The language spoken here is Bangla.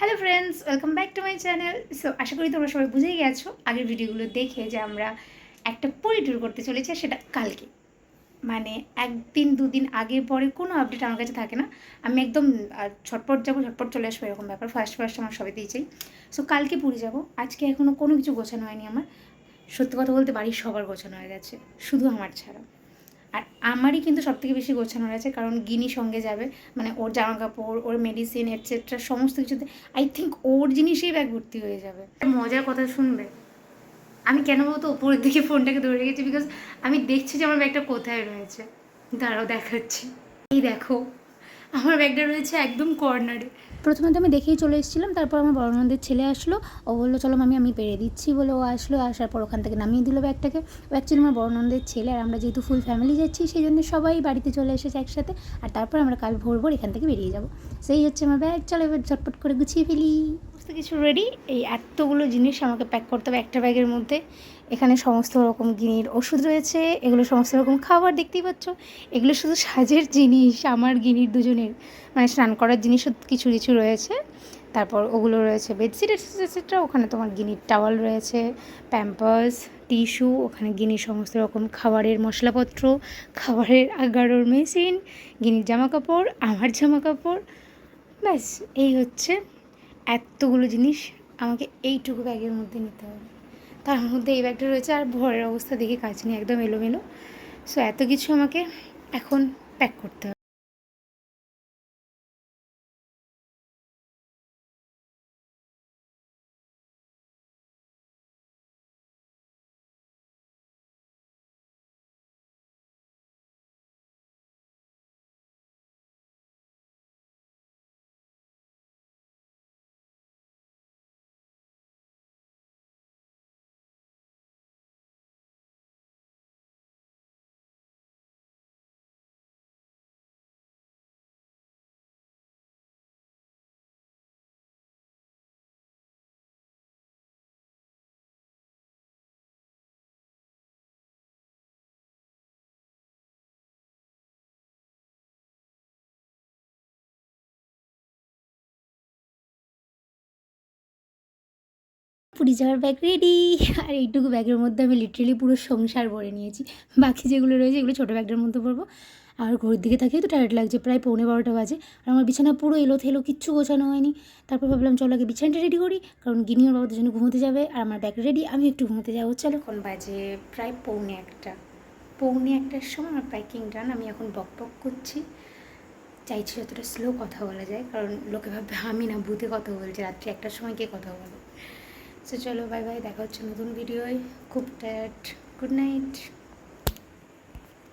Hello friends, welcome back to my channel. So আশা করি তোমরা সবাই বুঝেই গেছো আগের ভিডিওগুলো দেখে যে আমরা একটা পুরী ট্যুর করতে চলেছি, সেটা কালকে। মানে একদিন দুদিন আগে পরে কোনো আপডেট আমার কাছে থাকে না। আমি একদম ছটপট যাবো, ছটপট চলে আসবো, এরকম ব্যাপার। ফার্স্ট ফার্স্ট আমার সবাইতেই চাই। সো কালকে পুরী যাবো। আজকে এখনও কোনো কিছু গোছানো হয়নি আমার। সত্যি কথা বলতে বাড়ির সবার গোছানো হয়ে গেছে, শুধু আমার ছাড়া। আর আমারই কিন্তু সবথেকে বেশি গোছানো রয়েছে, কারণ গিনি সঙ্গে যাবে। মানে ওর জামা কাপড়, ওর মেডিসিন এটসেট্রা সমস্ত কিছুতে আই থিঙ্ক ওর জিনিসেই ব্যাগ ভর্তি হয়ে যাবে। মজার কথা শুনবে, আমি কেন বলতো ওপরের দিকে ফোনটাকে ধরে রেখেছি, বিকজ আমি দেখছি যে আমার ব্যাগটা কোথায় রয়েছে। দাঁড়াও দেখাচ্ছি। এই দেখো, আমার ব্যাগটা রয়েছে একদম কর্নারে। প্রথমে তো আমি দেখেই চলে এসেছিলাম, তারপর আমার বড় ননদের ছেলে আসলো। ও বললো চলো মামি আমি পেরে দিচ্ছি বলে ও আসলো। আসার পর ওখান থেকে নামিয়ে দিল ব্যাগটাকে। ও অ্যাকচুয়ালি আমার বড় ননদের ছেলে, আর আমরা যেহেতু ফুল ফ্যামিলি যাচ্ছি সেই জন্য সবাই বাড়িতে চলে এসেছে একসাথে। আর তারপর আমরা কাল ভোর ভোর এখান থেকে বেরিয়ে যাবো। সেই হচ্ছে আমার ব্যাগ। চলো এবার ঝটপট করে গুছিয়ে ফেলি। সমস্ত কিছু রেডি। এই এতগুলো জিনিস আমাকে প্যাক করতে হবে একটা ব্যাগের মধ্যে। এখানে সমস্ত রকম গিনির ওষুধ রয়েছে, এগুলো সমস্ত রকম খাবার দেখতেই পাচ্ছ। এগুলো শুধু সাজের জিনিস আমার গিনির দুজনের, মানে স্নান করার জিনিসও কিছু কিছু রয়েছে। তারপর ওগুলো রয়েছে বেডশিট এটসেট্রা। ওখানে তোমার গিনির টাওয়াল রয়েছে, প্যাম্পার্স, টিস্যু, ওখানে গিনির সমস্ত রকম খাবারের মশলাপত্র, খাবারের আগারোর মেশিন, গিনির জামা কাপড়, আমার জামা কাপড়। ব্যাস এই হচ্ছে এতগুলো জিনিস আমাকে এইটুকু ব্যাগের মধ্যে নিতে হবে। তার মধ্যে এই ব্যাগটা রয়েছে, আর ভরের অবস্থা দেখে কাজ নেই, একদম এলোমেলো। সো এত কিছু আমাকে এখন প্যাক করতে হবে। পুরী যাওয়ার ব্যাগ রেডি। আর এইটুকু ব্যাগের মধ্যে আমি লিটারেলি পুরো সংসার ভরে নিয়েছি। বাকি যেগুলো রয়েছে এগুলো ছোটো ব্যাগটার মধ্যে পড়বো। আর ঘড়ির দিকে তাকিয়ে তো টায়ার্ড লাগছে, প্রায় 11:45 বাজে। আর আমার বিছানা পুরো এলো থেলো, কিচ্ছু গোছানো হয়নি। তারপর ভাবলাম চলো আগে বিছানাটা রেডি করি, কারণ গিনি ওর বাবাদের জন্য ঘুমোতে যাবে, আর আমার ব্যাগ রেডি, আমি একটু ঘুমোতে যাবো। চলো, এখন বাজে প্রায় 1:45। 1:45-র সময় আমার প্যাকিং ডান। আমি এখন বক বক করছি, চাইছি যতটা স্লো কথা বলা যায়, কারণ লোকে ভাববে আমি না ভূতে কথা বলছি, রাত্রি 1টার সময় কে কথা বলে। সো চলো বাই বাই, দেখা হচ্ছে নতুন ভিডিওয়। খুব টায়ার্ড, গুড নাইট।